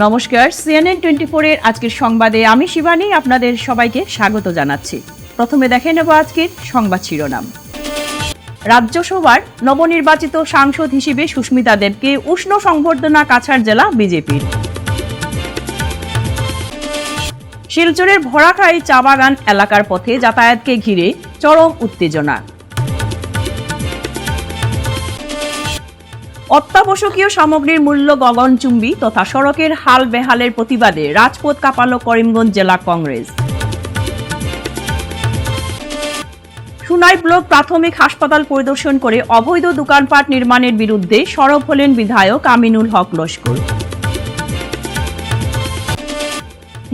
নমস্কার, CNN 24 এর আজকের সংবাদে আমি শিবানী আপনাদের সবাইকে স্বাগত জানাচ্ছি। প্রথমে দেখে নেব আজকের সংবাদ শিরোনাম। রাজ্যসভার নবনির্বাচিত সাংসদ হিসেবে সুস্মিতা দেবকে উষ্ণ সংবর্ধনা কাছাড় জেলা বিজেপির। শিলচরের ভরাখাই চা বাগান এলাকার পথে যাতায়াতকে ঘিরে চরম উত্তেজনা। অত্যাবশ্যকীয় সামগ্রীর মূল্য গগনচুম্বী তথা সড়কের হাল বেহালের প্রতিবাদে রাজপথ কাঁপালো করিমগঞ্জ জেলা কংগ্রেস। সুনাই ব্লক প্রাথমিক হাসপাতাল পরিদর্শন করে অবৈধ দোকানপাট নির্মাণের বিরুদ্ধে সরব হলেন বিধায়ক আমিনুল হক লস্কর।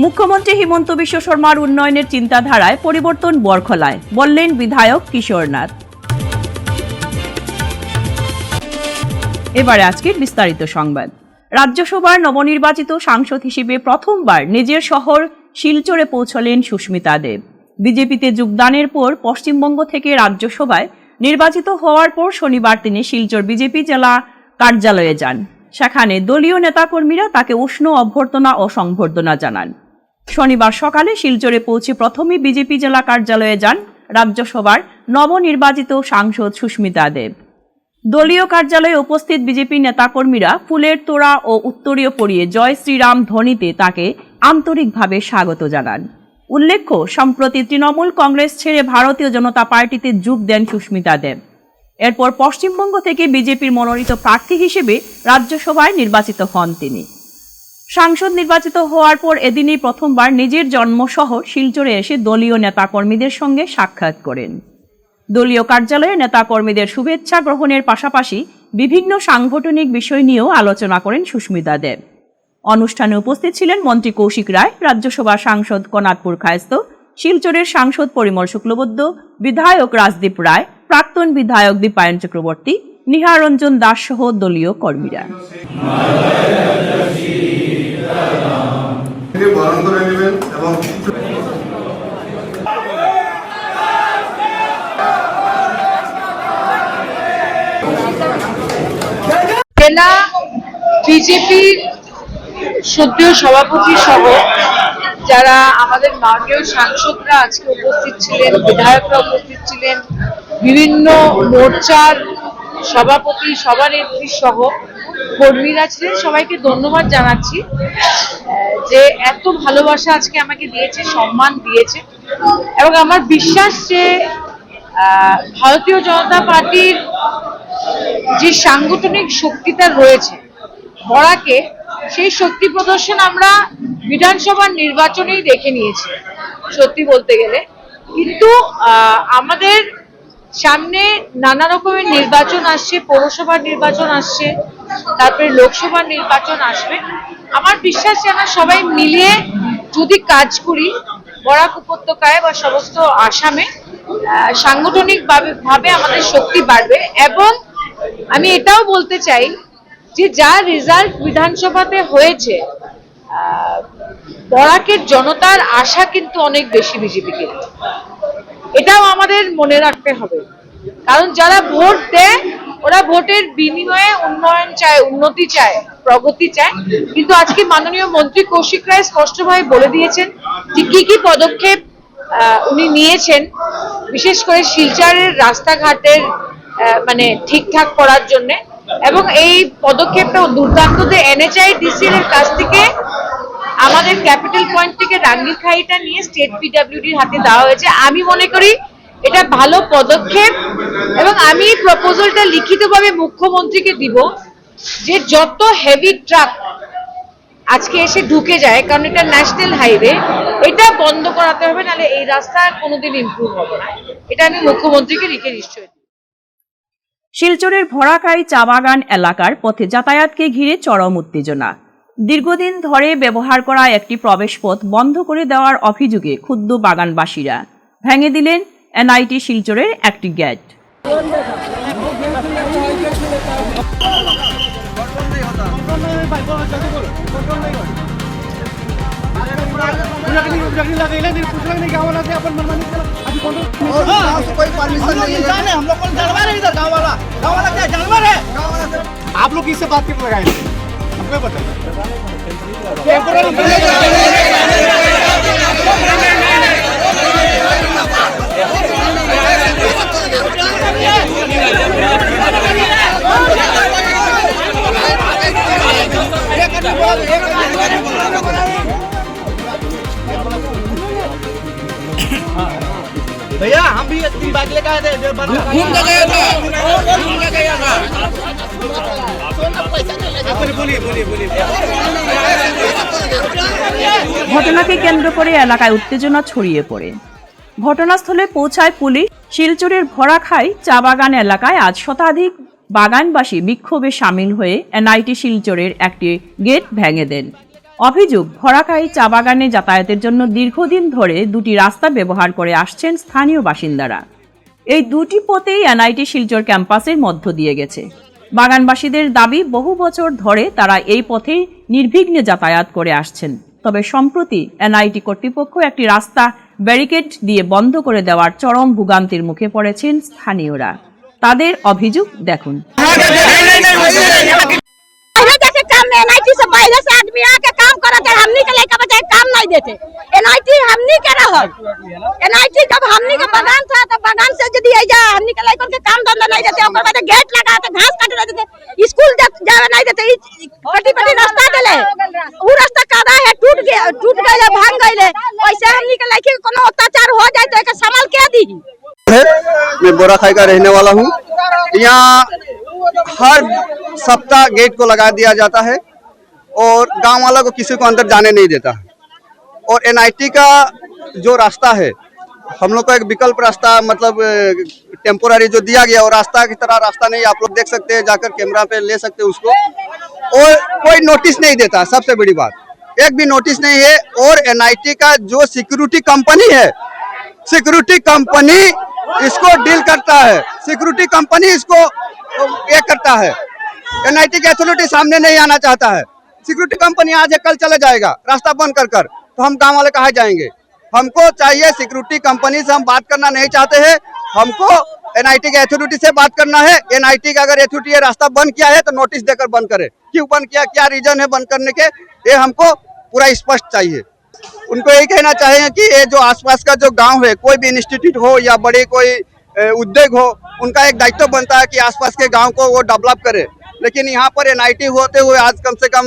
মুখ্যমন্ত্রী হিমন্ত বিশ্ব শর্মার উন্নয়নের চিন্তাধারায় পরিবর্তন বরখলায়, বললেন বিধায়ক কিশোরনাথ। এবারে আজকের বিস্তারিত সংবাদ। রাজ্যসভার নবনির্বাচিত সাংসদ হিসেবে প্রথমবার নিজের শহর শিলচরে পৌঁছলেন সুস্মিতা দেব। বিজেপিতে যোগদানের পর পশ্চিমবঙ্গ থেকে রাজ্যসভায় নির্বাচিত হওয়ার পর শনিবার তিনি শিলচর বিজেপি জেলা কার্যালয়ে যান। সেখানে দলীয় নেতাকর্মীরা তাকে উষ্ণ অভ্যর্থনা ও সংবর্ধনা জানান। শনিবার সকালে শিলচরে পৌঁছে প্রথমেই বিজেপি জেলা কার্যালয়ে যান রাজ্যসভার নবনির্বাচিত সাংসদ সুস্মিতা দেব। দলীয় কার্যালয়ে উপস্থিত বিজেপি নেতাকর্মীরা ফুলের তোড়া ও উত্তরীয় পরিয়ে জয় শ্রীরাম ধ্বনিতে তাকে আন্তরিকভাবে স্বাগত জানান। উল্লেখ্য, সম্প্রতি তৃণমূল কংগ্রেস ছেড়ে ভারতীয় জনতা পার্টিতে যোগ দেন সুস্মিতা দেব। এরপর পশ্চিমবঙ্গ থেকে বিজেপির মনোনীত প্রার্থী হিসেবে রাজ্যসভায় নির্বাচিত হন তিনি। সাংসদ নির্বাচিত হওয়ার পর এদিনই প্রথমবার নিজের জন্মশহর শিলচরে এসে দলীয় নেতাকর্মীদের সঙ্গে সাক্ষাৎ করেন। দলীয় কার্যালয়ে নেতাকর্মীদের শুভেচ্ছা গ্রহণের পাশাপাশি বিভিন্ন সাংগঠনিক বিষয় নিয়েও আলোচনা করেন সুস্মিতা দেব। অনুষ্ঠানে উপস্থিত ছিলেন মন্ত্রী কৌশিক রায়, রাজ্যসভা সাংসদ কনাদপুর খায়স্ত, শিলচরের সাংসদ পরিমল শুক্লবৈদ্য, বিধায়ক রাজদীপ রায়, প্রাক্তন বিধায়ক দীপায়ন চক্রবর্তী, নিহারঞ্জন দাস সহ দলীয় কর্মীরা। জেলা বিজেপির সদ্যীয় সভাপতি সহ যারা আমাদের মাননীয় সাংসদরা আজকে উপস্থিত ছিলেন, বিধায়করা উপস্থিত ছিলেন, বিভিন্ন মোর্চার সভাপতি সভানেত্রী সহ কর্মীরা ছিলেন, সবাইকে ধন্যবাদ জানাচ্ছি যে এত ভালোবাসা আজকে আমাকে দিয়েছে, সম্মান দিয়েছে। এবং আমার বিশ্বাস যে ভারতীয় জনতা পার্টির যে সাংগঠনিক শক্তিটা রয়েছে বরাকে, সেই শক্তি প্রদর্শন আমরা বিধানসভার নির্বাচনেই দেখে নিয়েছি সত্যি বলতে গেলে। কিন্তু আমাদের সামনে নানা রকমের নির্বাচন আসছে, পৌরসভার নির্বাচন আসছে, তারপরে লোকসভার নির্বাচন আসবে। আমার বিশ্বাস যে আমরা সবাই মিলিয়ে যদি কাজ করি বরাক উপত্যকায় বা সমস্ত আসামে, সাংগঠনিক ভাবে আমাদের শক্তি বাড়বে। এবং আমি এটাও বলতে চাই যে যা রেজাল্ট বিধানসভাতে হয়েছে, বরাকের জনতার আশা কিন্তু অনেক বেশি বিজেপিকে। এটাও আমাদের মনে রাখতে হবে, কারণ যারা ভোট দেয় ওরা ভোটের বিনিময়ে উন্নয়ন চায়, উন্নতি চায়, প্রগতি চায়। কিন্তু আজকে মাননীয় মন্ত্রী কৌশিক রায় স্পষ্টভাবে বলে দিয়েছেন যে কি কি পদক্ষেপ উনি নিয়েছেন, বিশেষ করে শিলচরের রাস্তাঘাটের ঠিকঠাক করার জন্য। এবং এই পদক্ষেপটা দুর্দান্ত যে NHIDCL এর কাছ থেকে আমাদের ক্যাপিটাল পয়েন্ট থেকে রাঙ্গিখাইটা নিয়ে স্টেট PWDর হাতে দেওয়া হয়েছে। আমি মনে করি এটা ভালো পদক্ষেপ এবং আমি প্রপোজালটা লিখিতভাবে মুখ্যমন্ত্রীকে দিব যে যত হেভি ট্রাক আজকে এসে ঢুকে যায়, কারণ এটা ন্যাশনাল হাইওয়ে, এটা বন্ধ করাতে হবে, নাহলে এই রাস্তা কোনোদিন ইমপ্রুভ হবে না। এটা আমি মুখ্যমন্ত্রীকে লিখে নিশ্চয়। শিলচরের ভরাখাই চা বাগান এলাকার পথে যাতায়াতকে ঘিরে চরম উত্তেজনা। দীর্ঘদিন ধরে ব্যবহার করা একটি প্রবেশপথ বন্ধ করে দেওয়ার অভিযোগে ক্ষুব্ধ বাগানবাসীরা ভেঙে দিলেন NIT শিলচরের একটি গেট। आप लोग किससे बात करके लगाए थे, आपको बताइए। भैया हम भी 3 बाइक लेकर आए थे घूम के गया था ঘটনাকে কেন্দ্র করে এলাকায় উত্তেজনা ছড়িয়ে পড়ে। ঘটনাস্থলে পৌঁছায় পুলিশ। শিলচরের ভরাখাই চা বাগান এলাকায় আজ শতাধিক বাগানবাসী বিক্ষোভে সামিল হয়ে এনআইটি শিলচরের একটি গেট ভেঙে দেন। অভিযোগ, ভরাখাই চা বাগানে যাতায়াতের জন্য দীর্ঘদিন ধরে দুটি রাস্তা ব্যবহার করে আসছেন স্থানীয় বাসিন্দারা। এই দুটি পথেই এনআইটি শিলচর ক্যাম্পাসের মধ্য দিয়ে গেছে। বাগানবাসীদের দাবি, বহু বছর ধরে তারা এই পথে নির্বিঘ্নে যাতায়াত করে আসছেন। তবে সম্প্রতি এনআইটি কর্তৃপক্ষ একটি রাস্তা ব্যারিকেড দিয়ে বন্ধ করে দেওয়ার চরম ভোগান্তির মুখে পড়েছেন স্থানীয়রা। তাদের অভিযোগ দেখুন। जैसे काम में एनआईटी से बाहर से आदमी आके काम करत है, हमनी के लेके बजाय काम नहीं देते। एनआईटी हमनी के रहा, एनआईटी जब हमनी के बगान था तो बगान से यदि जा हमनी के लेकर के काम धंधा नहीं देते, ओकर बाद गेट लगाते, घास काटे नहीं देते, स्कूल जावे नहीं देते, पट्टी पट्टी रास्ता देले, वो रास्ता कादा है टूट गए भांग गए। वैसे हमनी के लेके कोनो अत्याचार हो जाए तो एक संभाल के दी। मैं बोराखाई का रहने वाला हूँ। यहाँ हर सप्ताह गेट को लगा दिया जाता है और गांव वाला को किसी को अंदर जाने नहीं देता। और एनआईटी का जो रास्ता है, हम लोग को एक विकल्प रास्ता मतलब टेम्पोररी जो दिया गया, और रास्ता की तरह रास्ता नहीं, आप लोग देख सकते हैं, जाकर कैमरा पे ले सकते हैं उसको। और कोई नोटिस नहीं देता, सबसे बड़ी बात एक भी नोटिस नहीं है। और एनआईटी का जो सिक्योरिटी कंपनी है, सिक्योरिटी कंपनी इसको डील करता है, सिक्योरिटी कंपनी इसको ये करता है। एनआईटी की अथॉरिटी सामने नहीं आना चाहता है। सिक्योरिटी कंपनी आज है कल चले जाएगा रास्ता बंद कर तो हम गांव वाले कहाँ जाएंगे? हमको चाहिए सिक्योरिटी कंपनी से हम बात करना नहीं चाहते हैं, हमको एनआईटी के अथॉरिटी से बात करना है। एनआईटी का अगर अथॉरिटी ये रास्ता बंद किया है तो नोटिस देकर बंद करे, क्यों बंद किया, क्या रीजन है बंद करने के, ये हमको पूरा स्पष्ट चाहिए। उनको यही कहना चाहेंगे कि ये जो आसपास का जो गांव है, कोई भी इंस्टीट्यूट हो या बड़े कोई उद्योग हो, उनका एक दायित्व बनता है कि आसपास के गांव को वो डेवलप करे। लेकिन यहाँ पर एनआईटी होते हुए आज कम से कम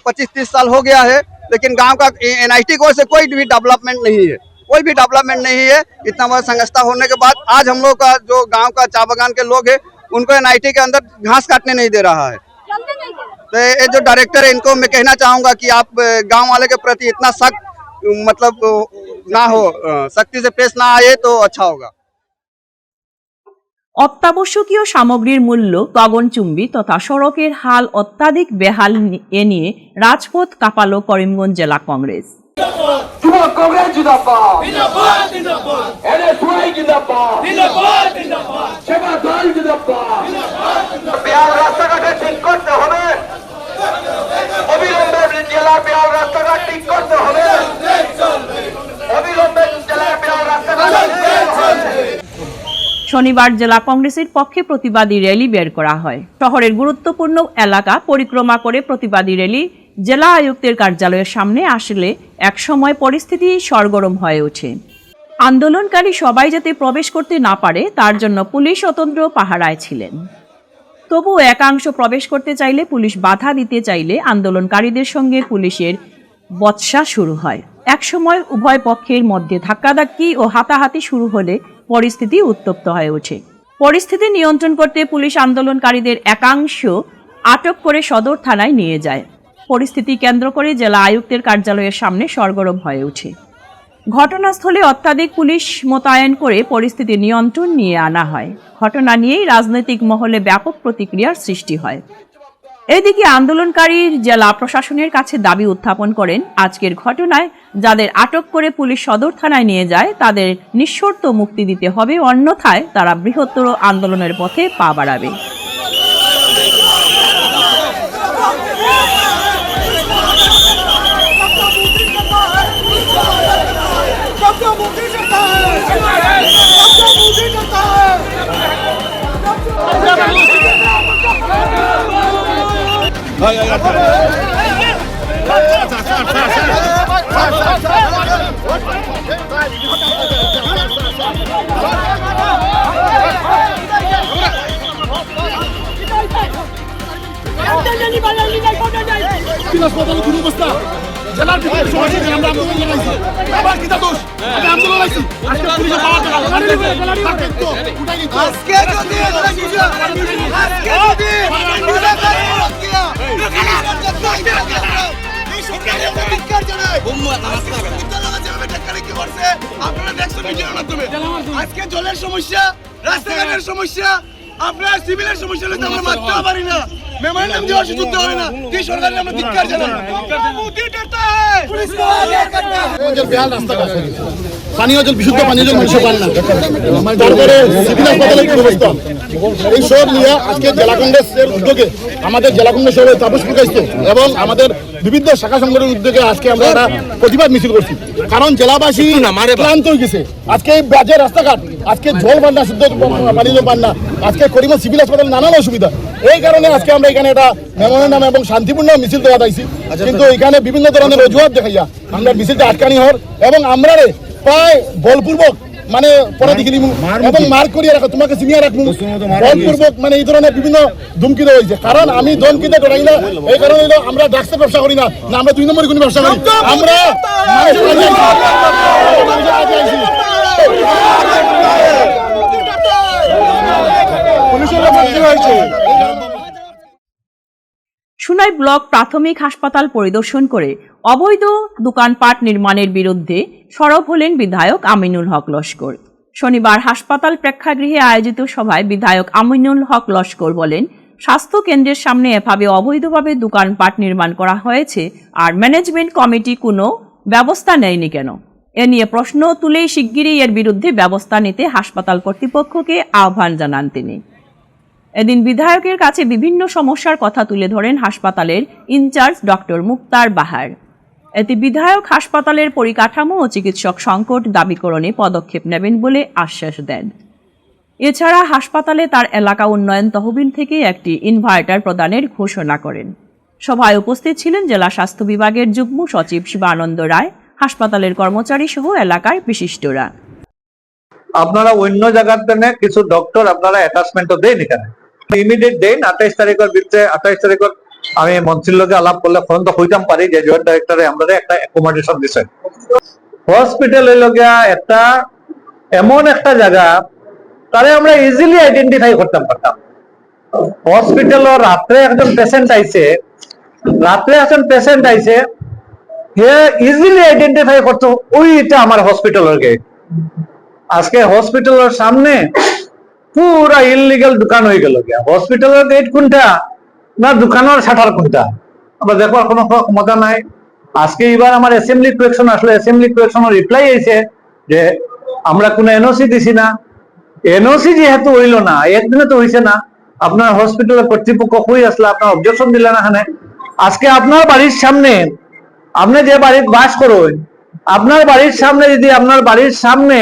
25-30 साल हो गया है, लेकिन गांव का एनआईटी को से कोई भी डेवलपमेंट नहीं है, कोई भी डेवलपमेंट नहीं है। इतना बड़ा संस्था होने के बाद आज हम लोग का जो गांव का चा बागान के लोग हैं, उनको एनआईटी के अंदर घास काटने नहीं दे रहा है। तो ये जो डायरेक्टर है, इनको मैं कहना चाहूँगा कि आप गाँव वाले के प्रति इतना सख्त मतलब ना हो, सख्ती से पेश ना आए तो अच्छा होगा। অত্যাবশ্যকীয় সামগ্রীর মূল্য গগনচুম্বী তথা সড়কের হাল অত্যাধিক বেহাল এ নিয়ে রাজপথ কাঁপালো করিমগঞ্জ জেলা কংগ্রেস। শনিবার জেলা কংগ্রেসের পক্ষে প্রতিবাদী র্যালি বের করা হয়। শহরের গুরুত্বপূর্ণ এলাকা পরিক্রমা করে প্রতিবাদী র্যালি জেলা আয়ুক্তের কার্যালয়ের সামনে আসলে একসময় পরিস্থিতি সরগরম হয়ে ওঠে। আন্দোলনকারী সবাই যাতে প্রবেশ করতে না পারে তার জন্য পুলিশ স্বতন্ত্র পাহারায় ছিলেন। তবু একাংশ প্রবেশ করতে চাইলে পুলিশ বাধা দিতে চাইলে আন্দোলনকারীদের সঙ্গে পুলিশের বচসা শুরু হয়। একসময় উভয় পক্ষের মধ্যে ধাক্কাধাক্কি ও হাতাহাতি শুরু হলে পরিস্থিতি উত্তপ্ত হয়ে ওঠে। পরিস্থিতি নিয়ন্ত্রণ করতে পুলিশ আন্দোলনকারীদের একাংশ আটক করে সদর থানায় নিয়ে যায়। পরিস্থিতি কেন্দ্র করে জেলা আয়ুক্তের কার্যালয়ের সামনে সরগরম হয়ে ওঠে। ঘটনাস্থলে অত্যাধিক পুলিশ মোতায়েন করে পরিস্থিতি নিয়ন্ত্রণ নিয়ে আনা হয়। ঘটনা নিয়েই রাজনৈতিক মহলে ব্যাপক প্রতিক্রিয়ার সৃষ্টি হয়। এদিকে আন্দোলনকারী জেলা প্রশাসনের কাছে দাবি উত্থাপন করেন, আজকের ঘটনায় যাদের আটক করে পুলিশ সদর থানায় নিয়ে যায় তাদের নিঃশর্ত মুক্তি দিতে হবে, অন্যথায় তারা বৃহত্তর আন্দোলনের পথে পা বাড়াবে। হাসপাতালে কোনো অবস্থা জেলার ভিতরে সমস্যা নেই, আমরা আন্দোলন জানাইছি। আবার কি দোষ? আমি আন্দোলন লাইছি। আজকে পুলিশে পাওয়া গেল। আজকে যদি আজকে জলের সমস্যা, রাস্তাঘাটের সমস্যা, আপনার সিভিলের সমস্যা হলে তো আমরা মারতেও পারি না, মেমোরেন্ডাম দিয়ে অসুস্থ হয় না। এই সরকারের আমরা ধিক্কার জানাই। পানীয় জল, বিশুদ্ধ পানীয় জল মানুষ পান না। তারপরে সিভিল হাসপাতালের কি অবস্থা, এই সব নিয়ে আজকে জেলা কংগ্রেসের উদ্যোগে আমাদের জেলা কংগ্রেস সভায় তাপস প্রকাশিত এবং আমাদের বিভিন্ন শাখা সংগঠনের উদ্যোগে আজকে আমরা একটা প্রতিবাদ মিছিল করছি। কারণ জেলাবাসী ক্লান্ত হয়ে গেছে। আজকে এই বাজে রাস্তাঘাট, আজকে জল পান না, শুদ্ধ পানীয় জল পান না, আজকে করিমগঞ্জ সিভিল হাসপাতালে নানান অসুবিধা। এই কারণে আজকে আমরা এখানে একটা মেমোরেন্ডাম এবং শান্তিপূর্ণ মিছিল দেওয়া চাইছি। কিন্তু এখানে বিভিন্ন ধরনের অজুহাত দেখাইয়া আমরা মিছিলটা আটকানি হওয়ার এবং আমরা প্রায় বলপূর্বক মানে পরে দেখি এবং মার করিয়া রাখো, তোমাকে চিনিয়ে রাখবো বলপূর্বক, মানে এই ধরনের বিভিন্ন ধুমকি দেওয়া হয়েছে। কারণ আমি ধমকিতে ডরাই না, এই কারণে আমরা ড্রাগসের ব্যবসা করি না, না আমরা 2 নম্বরের কোনো ব্যবসা করি। আমরা সুনাই ব্লক প্রাথমিক হাসপাতাল পরিদর্শন করে অবৈধ দোকানপাট নির্মাণের বিরুদ্ধে সরব হলেন বিধায়ক আমিনুল হক লস্কর। শনিবার হাসপাতাল প্রেক্ষাগৃহে আয়োজিত সভায় বিধায়ক আমিনুল হক লস্কর বলেন, স্বাস্থ্য কেন্দ্রের সামনে এভাবে অবৈধভাবে দোকানপাট নির্মাণ করা হয়েছে আর ম্যানেজমেন্ট কমিটি কোনো ব্যবস্থা নেয়নি কেন? এ নিয়ে প্রশ্ন তুলেই শিগগিরই এর বিরুদ্ধে ব্যবস্থা নিতে হাসপাতাল কর্তৃপক্ষকে আহ্বান জানান তিনি। এদিন বিধায়কের কাছে বিভিন্ন সমস্যার কথা তুলে ধরেন হাসপাতালের ইনচার্জ ডক্টর মুক্তার বাহার। এতে বিধায়ক হাসপাতালের পরিকাঠামো ও চিকিৎসক সংকট দাবিকরণে পদক্ষেপ নেবেন বলে আশ্বাস দেন। এছাড়া হাসপাতালে তার এলাকা উন্নয়ন তহবিল থেকে একটি ইনভার্টার প্রদানের ঘোষণা করেন। সভায় উপস্থিত ছিলেন জেলা স্বাস্থ্য বিভাগের যুগ্ম সচিব শিবানন্দ রায়, হাসপাতালের কর্মচারী সহ এলাকার বিশিষ্টরা। আপনারা অন্য জায়গার জন্য কিছু ডক্টর আপনারা অ্যাটাচমেন্টও দেন, এখানে ইমিডিয়েট দেন। 28 তারিখের ভিতরে 28 তারিখের আমি মন্ত্রীর লগে আলাপ করলে ফোন তো হইতাম পারি যে জয়েন্ট ডাইরেক্টরে আমরা একটা অ্যাকোমোডেশন দিচ্ছেন। হসপিটালের লগে একটা এমন একটা জায়গা তারে আমরা ইজিলি আইডেন্টিফাই করতাম পারতাম। হসপিটালও রাত্রে একজন পেশেন্ট আইছে, হে ইজিলি আইডেন্টিফাই করতো ওইটা আমার হসপিটালের গেট। আজকে হসপিটালের সামনে পুরা ইললিগাল দোকান হয়ে গেল। হসপিটালের গেট কোনটা না দোকানের শাটার কোনটা আমরা দেখবার কোনো ক্ষমতা নাই। আজকে এবার আমার অ্যাসেম্বলি কোয়েকশন আসলে অ্যাসেম্বলি কোয়েকশনের রিপ্লাই আইছে যে আমরা কোনো এনওসি দিছি না। এনওসি যেহেতু হইল না, একদিনে তো হইছে না, আপনার হসপিটালের কর্তৃপক্ষ কই আসলে আপনার অবজেকশন দিলেন এখানে। আজকে আপনার বাড়ির সামনে, আপনি যে বাড়ির বাস করুন, আপনার বাড়ির সামনে যদি আপনার বাড়ির সামনে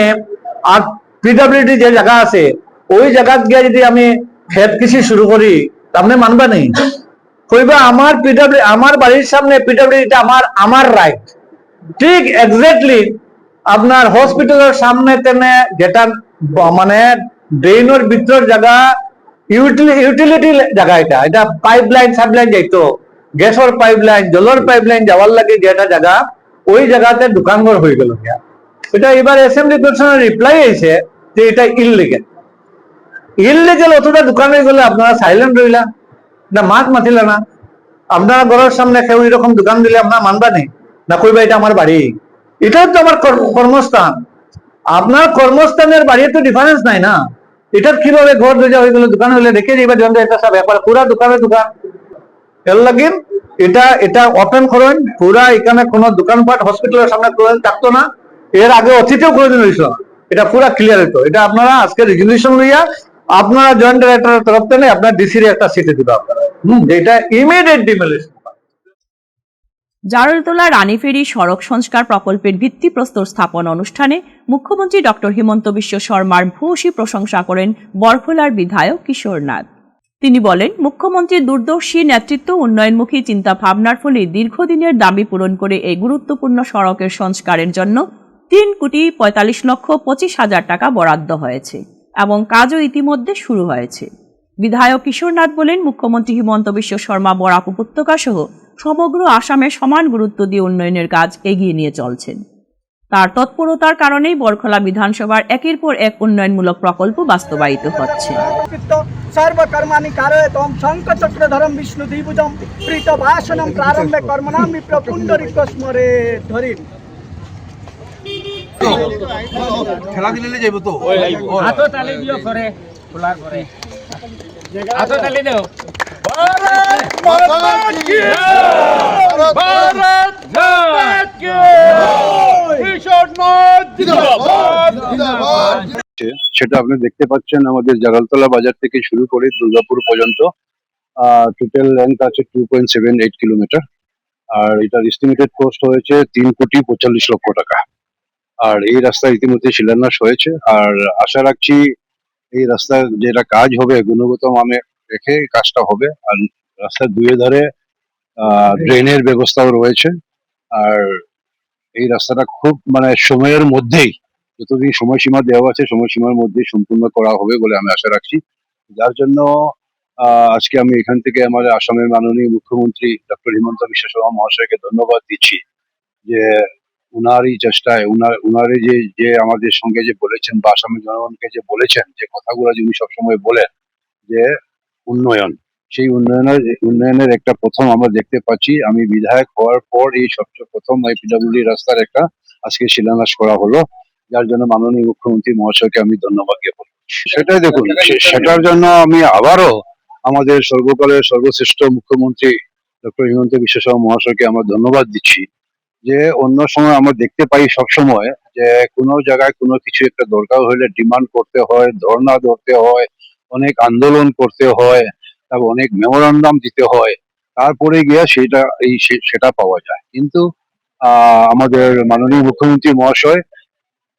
আর পিডব্লিউডি যে জায়গা আছে ওই জায়গা গিয়ে যদি আমি খেত কৃষি শুরু করি আপনি মানবা নেই, কইবা আমার আমার বাড়ির সামনে পিডব্লিউডিটা আমার রাইট। ঠিক এক্স্যাক্টলি আপনার হসপিটালের সামনে তেনে যেটা মানে ড্রেনের ভিতর জায়গা ইউটিলিটি জায়গা, এটা পাইপলাইন সাবলাইন যাইতো, গ্যাসের পাইপলাইন জলের পাইপলাইন যাওয়ার লাগে যেটা জায়গা ওই জায়গাতে দোকানঘর হয়ে গেল। এটা এবার অ্যাসেম্বলি কোয়েকশনের রিপ্লাই আইছে যে এটা ইললিগেল অতটা দোকান হয়ে গেলে আপনারা সাইলেন্ট রইলা না, মাত মাতিলা না। আপনারা ঘরের সামনে কেউ এরকম দোকান দিলে আপনারা মানবা নেই না, কইবা এটা আমার বাড়ি, এটাও তো আমার কর্মস্থান। আপনার কর্মস্থানের বাড়ি তো ডিফারেন্স নাই না। এটার কিভাবে ঘর দরজা হয়ে গেল দোকান হলে দেখে যাইবা যে এটা সব ব্যাপার পুরা দোকানের দোকান। এর লাগিন এটা ওপেন করেন পুরা, এখানে কোনো দোকানপাট হসপিটালের সামনে থাকতো না, এর আগে অতীতেও কোনোদিন হয়েছিল না, এটা পুরা ক্লিয়ার হতো। এটা আপনারা আজকে রেজুলেশন লইয়া আপনারা জয়েন্ট ডাইরেক্টরের তরফ থেকে আপনার ডিসির একটা সিটে দিবে আপনারা, এটা ইমিডিয়েট ডিমোলিশন। জারলতলা রানীফেরি সড়ক সংস্কার প্রকল্পের ভিত্তিপ্রস্তর স্থাপন অনুষ্ঠানে মুখ্যমন্ত্রী ডক্টর হিমন্ত বিশ্ব শর্মার ভূয়সী প্রশংসা করেন বরখোলার বিধায়ক কিশোর নাথ। তিনি বলেন, মুখ্যমন্ত্রীর দূরদর্শী নেতৃত্ব, উন্নয়নমুখী চিন্তা ভাবনার ফলে দীর্ঘদিনের দাবি পূরণ করে এই গুরুত্বপূর্ণ সড়কের সংস্কারের জন্য 3,45,25,000 টাকা বরাদ্দ হয়েছে এবং কাজও ইতিমধ্যে শুরু হয়েছে। বিধায়ক কিশোরনাথ বলেন, মুখ্যমন্ত্রী হিমন্ত বিশ্ব শর্মা বরাক উপত্যকা সহ সমগ্র আসামে সমান গুরুত্ব দিয়ে উন্নয়নের কাজ এগিয়ে নিয়ে চলছেন। তার তৎপরতার কারণেই বরখলা বিধানসভার একের পর এক উন্নয়নমূলক প্রকল্প বাস্তবায়িত হচ্ছে। सर्वकर्माणि कारयतम शंखचक्रधरम विष्णुदेवजम प्रीतभाषणम प्रारंभे कर्मणाम विप्र पुंडरीक स्मरे धरि খেলা দিলে যাইব তো হাতো তালি দিও করে খোলার পরে হাতো তালি দাও। সেটা আপনি দেখতে পাচ্ছেন আমাদের জাগালতলা বাজার থেকে শুরু করে দুর্গাপুর পর্যন্ত টোটাল লেন্থ আছে 2.78 কিলোমিটার। আর এটার এস্টিমেটেড কস্ট হয়েছে 3,45,00,000 টাকা। আর এই রাস্তা ইতিমধ্যে শিলান্যাস হয়েছে। আর আশা রাখছি এই রাস্তার যেটা কাজ হবে গুণগত মানে রেখে কাজটা হবে। আর রাস্তার দুই ধারে ড্রেনের ব্যবস্থাও রয়েছে। আর এই রাস্তাটা খুব মানে সময়ের মধ্যেই, যতদিন সময়সীমা দেওয়া আছে সময়সীমার মধ্যেই সম্পূর্ণ করা হবে বলে আমি আশা রাখছি। যার জন্য আজকে আমি এখান থেকে আমাদের আসামের মাননীয় মুখ্যমন্ত্রী ডক্টর হিমন্ত বিশ্ব শর্মা মহাশয়কে ধন্যবাদ দিচ্ছি যে উনারই চেষ্টায় উনারই যে আমাদের সঙ্গে যে বলেছেন বা আসামের জনগণকে যে বলেছেন যে কথাগুলো যিনি সবসময় বলেন যে উন্নয়ন, সেই উন্নয়নের একটা প্রথম আমরা দেখতে পাচ্ছি। আমি বিধায়ক হওয়ার পর এই সবচেয়ে প্রথম এই পিডব্লিউডি রাস্তার একটা আজকে শিলান্যাস করা হলো, যার জন্য মাননীয় মুখ্যমন্ত্রী মহাশয়কে আমি ধন্যবাদ জ্ঞাপন করছি। সেটাই দেখুন, সেটার জন্য আমি আবারও আমাদের সর্বকালের সর্বশ্রেষ্ঠ মুখ্যমন্ত্রী ডক্টর হিমন্ত বিশ্ব শর্মা মহাশয়কে আমরা ধন্যবাদ দিচ্ছি যে অন্য সময় আমরা দেখতে পাই সবসময় যে কোনো জায়গায় কোনো কিছু একটা দরকার হলে ডিমান্ড করতে হয়, ধর্ণা ধরতে হয়, অনেক আন্দোলন করতে হয়, তারপর অনেক মেমোরান্ডাম দিতে হয়, তারপরে গিয়ে সেটা পাওয়া যায়। কিন্তু আমাদের মাননীয় মুখ্যমন্ত্রী মহাশয়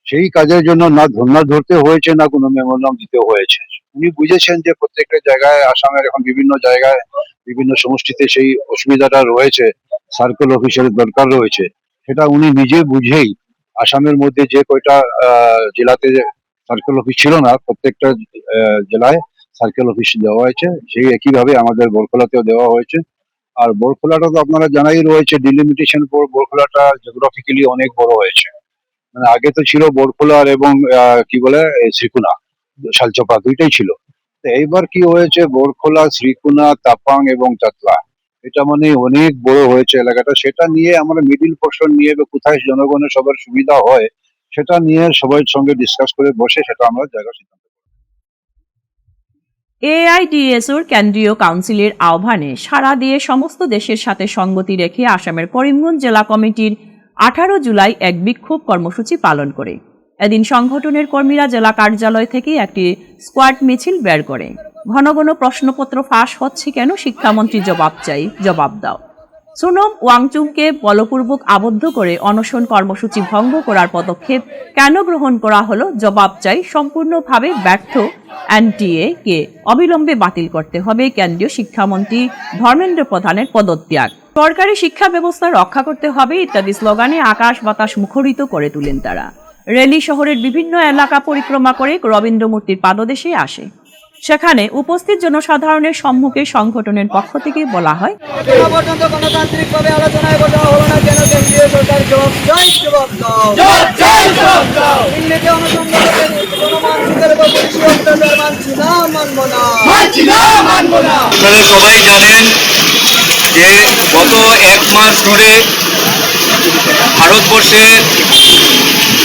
সেই কাজের জন্য না ধর্ণা ধরতে হয়েছে না কোনো মেমোরান্ডাম দিতে হয়েছে। উনি বুঝেছেন যে প্রত্যেকটা জায়গায় আসামের এখন বিভিন্ন জায়গায় বিভিন্ন সমষ্টিতে সেই অসুবিধাটা রয়েছে, সার্কেল অফিসের দরকার রয়েছে। সেটা উনি নিজে বুঝেই আসামের মধ্যে যে কয়টা জেলাতে সার্কেল অফিস ছিল না প্রত্যেকটা জেলায় সার্কেল অফিস দেওয়া হয়েছে। সেই একইভাবে আমাদের বরখলাতেও দেওয়া হয়েছে। আর বরখলাটা তো আপনারা জানাই রয়েছে, ডিলিমিটেশন পর বরখলাটা জিওগ্রাফিক্যালি অনেক বড় হয়েছে। মানে আগে তো ছিল বরখলার এবং কি বলে শ্রীকুনা, শালচপা দুইটাই ছিল। তো এইবার কি হয়েছে, বরখলা, শ্রীকুনা, তাপাং এবং চাতলা, এটা মানে অনেক বড় হয়েছে এলাকাটা। সেটা নিয়ে আমরা মিডিল পোর্শন নিয়ে কোথায় জনগণের সবার সুবিধা হয় সেটা নিয়ে সবার সঙ্গে ডিসকাস করে বসে সেটা আমরা জায়গা সিদ্ধান্ত। এআইডিএসওর কেন্দ্রীয় কাউন্সিলের আহ্বানে সাড়া দিয়ে সমস্ত দেশের সাথে সঙ্গতি রেখে আসামের করিমগঞ্জ জেলা কমিটির 18 জুলাই এক বিক্ষোভ কর্মসূচি পালন করে। এদিন সংগঠনের কর্মীরা জেলা কার্যালয় থেকে একটি স্কোয়াড মিছিল বের করে। ঘন ঘন প্রশ্নপত্র ফাঁস হচ্ছে কেন, শিক্ষামন্ত্রী জবাব চাই, জবাব দাও। সোনম ওয়াংচুককে বলপূর্বক আবদ্ধ করে অনশন কর্মসূচি ভঙ্গ করার পদক্ষেপ কেন গ্রহণ করা হলো, জবাব চাই। সম্পূর্ণভাবে ব্যর্থ এনটিএ কে অবিলম্বে বাতিল করতে হবে। কেন্দ্রীয় শিক্ষামন্ত্রী ধর্মেন্দ্র প্রধানের পদত্যাগ, সরকারি শিক্ষা ব্যবস্থা রক্ষা করতে হবে ইত্যাদি স্লোগানে আকাশ বাতাস মুখরিত করে তুলেন তারা। রেলি শহরের বিভিন্ন এলাকা পরিক্রমা করে রবীন্দ্র মূর্তির পাদদেশে আসে। সেখানে উপস্থিত জনসাধারণের সম্মুখে সংগঠনের পক্ষ থেকে বলা হয়, পর্যন্ত গণতান্ত্রিকভাবে আলোচনায় বসা হলো না কেন কেন্দ্রীয় সরকার জবাব চাই, জবাব দাও। ইংরেজি অনুসন্ধানের জনমানুষের উপর পুলিশি অত্যাচার মানছি না, মানবো না। আপনারা সবাই জানেন যে গত 1 মাস ধরে ভারতবর্ষের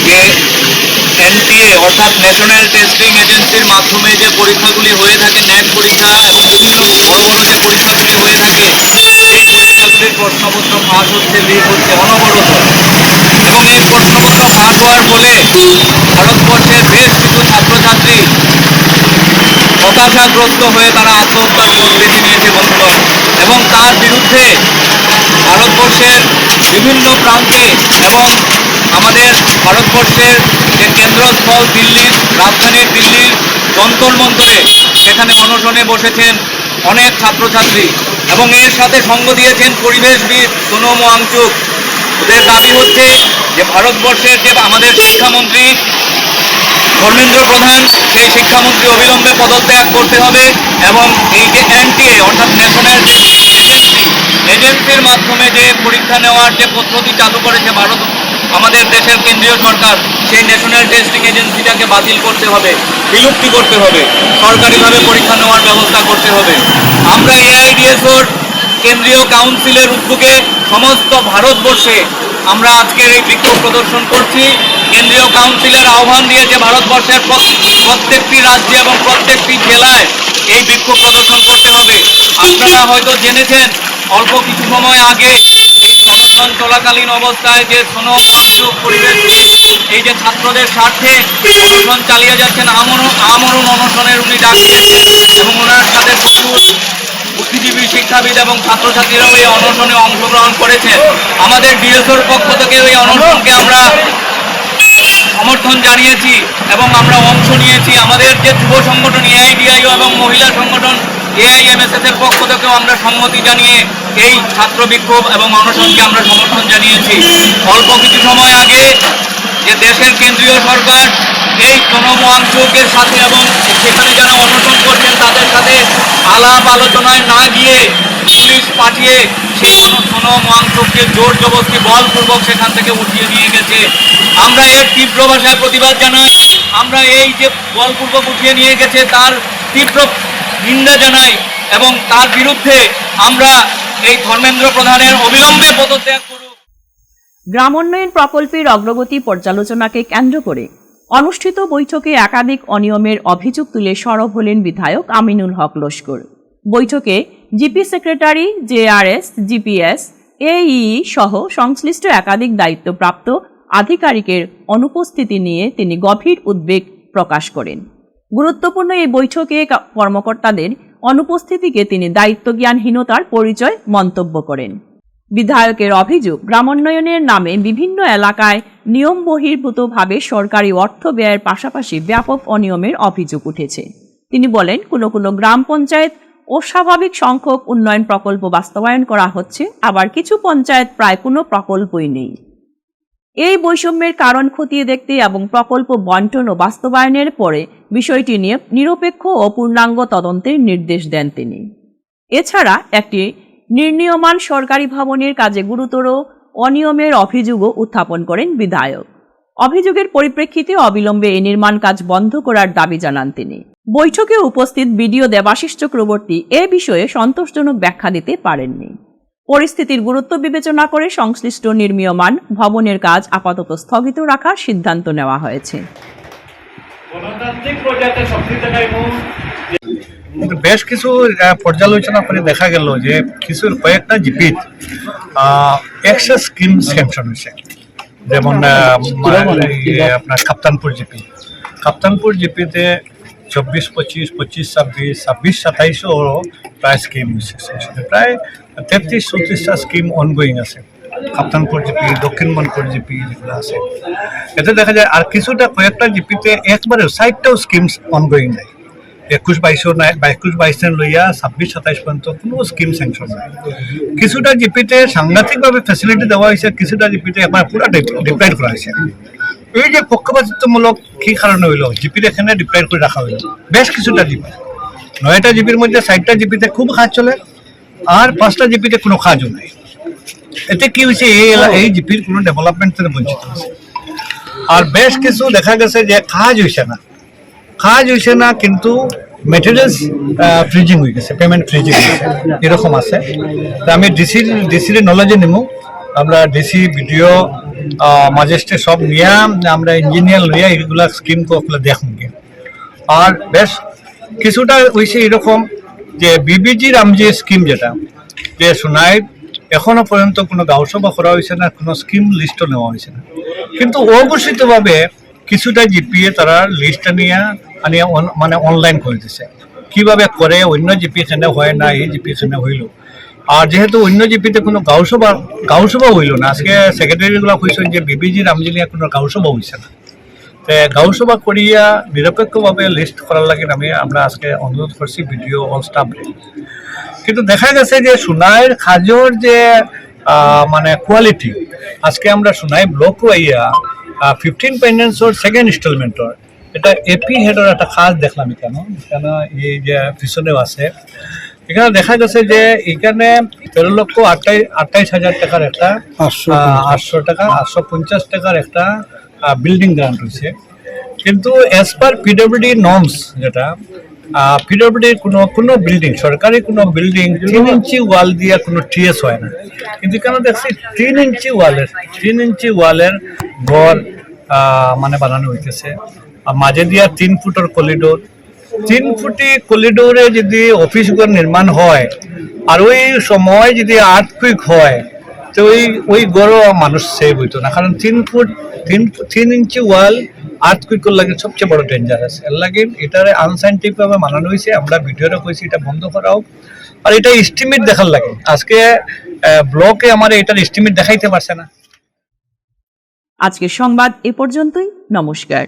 যে এনটিএ অর্থাৎ ন্যাশনাল টেস্টিং এজেন্সির মাধ্যমে যে পরীক্ষাগুলি হয়ে থাকে, নেট পরীক্ষা এবং বিভিন্ন বড় বড় যে পরীক্ষাগুলি হয়ে থাকে, এই পরীক্ষাগুলির প্রশ্নপত্র ফাঁস হচ্ছে, লিক হচ্ছে অনবরত। এবং এই প্রশ্নপত্র ফাঁস হওয়ার ফলে ভারতবর্ষের বেশ কিছু ছাত্রছাত্রী হতাশাগ্রস্ত হয়ে তারা আত্মহত্যার পথ বেছে নিয়েছে বন্ধুগণ। এবং তার বিরুদ্ধে ভারতবর্ষের বিভিন্ন প্রান্তে এবং আমাদের ভারতবর্ষের যে কেন্দ্রস্থল দিল্লির, রাজধানী দিল্লির যন্তর মন্তরে সেখানে অনশনে বসেছেন অনেক ছাত্রছাত্রী, এবং এর সাথে সঙ্গ দিয়েছেন পরিবেশবিদ সোনম ওয়াংচুক। ওদের দাবি হচ্ছে যে ভারতবর্ষের যে আমাদের শিক্ষামন্ত্রী ধর্মেন্দ্র প্রধান, সেই শিক্ষামন্ত্রী অবিলম্বে পদত্যাগ করতে হবে, এবং এই যে এনটিএ অর্থাৎ ন্যাশনাল এজেন্সির মাধ্যমে যে পরীক্ষা নেওয়ার যে পদ্ধতি চালু করেছে ভারত আমাদের দেশের কেন্দ্রীয় সরকার, সেই ন্যাশনাল টেস্টিং এজেন্সিটাকে বাতিল করতে হবে, বিলুপ্তি করতে হবে, সরকারিভাবে পরীক্ষা নেওয়ার ব্যবস্থা করতে হবে। আমরা এআইডিএসওর কেন্দ্রীয় কাউন্সিলের উদ্যোগে সমস্ত ভারতবর্ষে আমরা আজকের এই বিক্ষোভ প্রদর্শন করছি। কেন্দ্রীয় কাউন্সিলের আহ্বান দিয়েছে ভারতবর্ষের প্রত্যেকটি রাজ্যে এবং প্রত্যেকটি জেলায় এই বিক্ষোভ প্রদর্শন করতে হবে। আপনারা হয়তো জেনেছেন অল্প কিছু সময় আগে এই অনশন চলাকালীন অবস্থায় যে সোনম ওয়াংচুক পরিবেশবিদ এই যে ছাত্রদের স্বার্থে অনশন চালিয়ে যাচ্ছেন, আমরণ অনশনের উনি ডাক দিয়েছেন, এবং ওনার সাথে প্রচুর বুদ্ধিজীবী, শিক্ষাবিদ এবং ছাত্রছাত্রীরাও এই অনশনে অংশগ্রহণ করেছেন। আমাদের ডিএসওর পক্ষ থেকে এই অনশনকে আমরা সমর্থন জানিয়েছি এবং আমরা অংশ নিয়েছি। আমাদের যে যুব সংগঠন এআইডিআইও এবং মহিলা সংগঠন এআইএমএসএস এর পক্ষ থেকেও আমরা সম্মতি জানিয়ে এই ছাত্র বিক্ষোভ এবং অনশনকে আমরা সমর্থন জানিয়েছি। অল্প কিছু সময় আগে যে দেশের কেন্দ্রীয় সরকার এই সোনম ওয়াংচুকের সাথে এবং সেখানে যারা অনশন করছেন তাদের সাথে আলাপ আলোচনায় না গিয়ে পুলিশ পাঠিয়ে সেই সোনম ওয়াংচুককে জোর জবরদস্তি বলপূর্বক সেখান থেকে উঠিয়ে নিয়ে গেছে। আমরা এর তীব্র ভাষায় প্রতিবাদ জানাই। আমরা এই যে বলপূর্বক উঠিয়ে নিয়ে গেছে তার তীব্র নিন্দা জানাই, এবং তার বিরুদ্ধে আমরা এই ধর্মেন্দ্র প্রধানের অবিলম্বে পদত্যাগ করুক। গ্রামোন্নয়ন প্রকল্পের অগ্রগতি পর্যালোচনাকে কেন্দ্র করে অনুষ্ঠিত বৈঠকে একাধিক অনিয়মের অভিযোগ তুলে সরব হলেন বিধায়ক আমিনুল হক লস্কর। বৈঠকে জিপি সেক্রেটারি, জেআরএস, জিপিএস, এইই সহ সংশ্লিষ্ট একাধিক দায়িত্বপ্রাপ্ত আধিকারিকের অনুপস্থিতি নিয়ে তিনি গভীর উদ্বেগ প্রকাশ করেন। গুরুত্বপূর্ণ এই বৈঠকে কর্মকর্তাদের অনুপস্থিতিকে তিনি দায়িত্বজ্ঞানহীনতার পরিচয় মন্তব্য করেন। বিধায়কের অভিযোগ, গ্রামোন্নয়নের নামে বিভিন্ন এলাকায় নিয়ম বহির্ভূতভাবে সরকারি অর্থ ব্যয়ের পাশাপাশি ব্যাপক অনিয়মের অভিযোগ উঠেছে। তিনি বলেন, কোনো কোনো গ্রাম পঞ্চায়েত অস্বাভাবিক সংখ্যক উন্নয়ন প্রকল্প বাস্তবায়ন করা হচ্ছে, আবার কিছু পঞ্চায়েত প্রায় কোনো প্রকল্পই নেই। এই বৈষম্যের কারণ খতিয়ে দেখতে এবং প্রকল্প বন্টন ও বাস্তবায়নের পরে বিষয়টি নিয়ে নিরপেক্ষ ও পূর্ণাঙ্গ তদন্তের নির্দেশ দেন তিনি। এছাড়া একটি নির্ণীয়মান সরকারি ভবনের কাজে গুরুতর অনিয়মের অভিযোগও উত্থাপন করেন বিধায়ক। অভিযোগের পরিপ্রেক্ষিতে অবিলম্বে এই নির্মাণ কাজ বন্ধ করার দাবি জানান তিনি। বৈঠকে উপস্থিত বিডিও দেবাশিস চক্রবর্তী এ বিষয়ে সন্তোষজনক ব্যাখ্যা দিতে পারেননি। পরিস্থিতির গুরুত্ব বিবেচনা করে সংশ্লিষ্ট নির্মীয়মান ভবনের কাজ আপাতত স্থগিত রাখার সিদ্ধান্ত নেওয়া হয়েছে। বেশ কিছু পর্যালোচনা করে দেখা গেল যে কিছু কয়েকটা জিপির এক্সেস স্কিম স্যাংশন হয়েছে, যেমন আপনার কাপ্তানপুর জিপিতে 24-25, 25-26, 26-27 প্রায় স্কিম হয়েছে। প্রায় 33-34টা স্কিম অনগোয়িং আছে কাপ্তানপুর জিপি, দক্ষিণ মনপুর জিপি যেগুলো আছে। এতে দেখা যায় আর কিছুটা কয়েকটা জিপিতে একবারে 60টাও স্কিমস অনগোয়িং নাই। 21-22 নাই, 21-22 লইয়া 26-27 পর্যন্ত কোনো স্কিম স্যাংশন নাই। কিছুটা জিপিতে সাংঘাতিকভাবে ফ্যাসিলিটি দেওয়া হয়েছে, কিছুটা জিপিতে একবার পুরো ডিপ্লয়েড করা হয়েছে। এই যে পক্ষপাতিত্বমূলক কি কারণে হইল, জিপির এখানে ডিপ্লয়েড করে রাখা হইল বেশ কিছুটা জিপি। 9টা জিপির মধ্যে 60টা জিপিতে খুব কাজ চলে, আর 5টা জিপিতে কোনো কাজও নাই। এতে কি হয়েছে, এই জিপির কোনো ডেভেলপমেন্ট থেকে বঞ্চিত হয়েছে। আর বেশ কিছু দেখা গেছে যে কাজ হয়েছে না, কিন্তু মেটেরিয়ালস ফ্রিজিং হয়ে গেছে, পেমেন্ট ফ্রিজিং হয়েছে, এরকম আছে। আমি ডিসির নলেজে নিমু, আমরা ডিসি, বিডিও, ম্যাজিস্ট্রেট সব নিয়ে আমরা ইঞ্জিনিয়ার লইয়া এগুলা স্কিম দেখুন। আর বেশ কিছুটা হয়েছে এরকম যে বিবিজি রামজি স্কিম, যেটা যে সোনাই এখনো পর্যন্ত কোনো গাঁওসভা করা হয়েছে না, কোনো স্কিম লিস্টও নেওয়া হয়েছে না। কিন্তু অঘোষিতভাবে কিছুটা জিপিএ তারা লিস্টটা নিয়ে মানে অনলাইন করে দিছে। কিভাবে করে অন্য জিপি এখানে হয় না, এই জিপি এখানে হইল। আর যেহেতু অন্য জিপিতে কোনো গাঁওসভা হইল না, আজকে সেক্রেটারিগুলো কইছেন যে বিবিজি রামজি নিয়ে কোনো গাঁওসভা হয়েছে না। গাঁওসভা করিয়া নিরপেক্ষভাবে লিস্ট করার লাগে আমরা আজকে অনুরোধ করছি ভিডিও অল স্টাফ। কিন্তু দেখা গেছে যে সোনাইয়ের খাজর যে মানে কোয়ালিটি, আজকে আমরা সোনাই ব্লক হইয়া 15 ফাইন্যান্সর সেকেন্ড ইনস্টলমেন্টর এটা এপি হেডর একটা কাজ দেখলাম এখানে এই যে পিছনেও আছে। এখানে দেখা গেছে যে এখানে 13,28,000 টাকার একটা 800 টাকা 850 টাকার একটা বিল্ডিং গ্রান্ট হয়েছে। কিন্তু অ্যাজ পার পিডব্লিউডি নর্মস, যেটা পিডব্লিউডি কোনো বিল্ডিং, সরকারি কোনো বিল্ডিং 3 ইঞ্চি ওয়াল দিয়ে কোনো টিএস হয় না। কিন্তু এখানে দেখছি 3 ইঞ্চি ওয়ালের ঘর মানে বানানো হইতেছে। আর মাঝে দিয়া 3 ফুটের করিডোর, 3 ফুটি করিডোরে যদি অফিস ঘর নির্মাণ হয় আর ওই সময় যদি আর্থকুইক হয় তো ওই ঘরও মানুষ সেভ হইতো না, কারণ 3 ইঞ্চি ওয়াল আর্থকুইকের লাগে সবচেয়ে বড় ডেঞ্জারাস। এর লাগে এটারে আনসাইন্টিফিক ভাবে বানানো হয়েছে। আমরা ভিডিওরে কইছি এটা বন্ধ করা হোক, আর এটা এস্টিমেট দেখার লাগে। আজকে ব্লকে আমার এটার এস্টিমেট দেখাইতে পারছে না। আজকের সংবাদ এ পর্যন্তই। নমস্কার।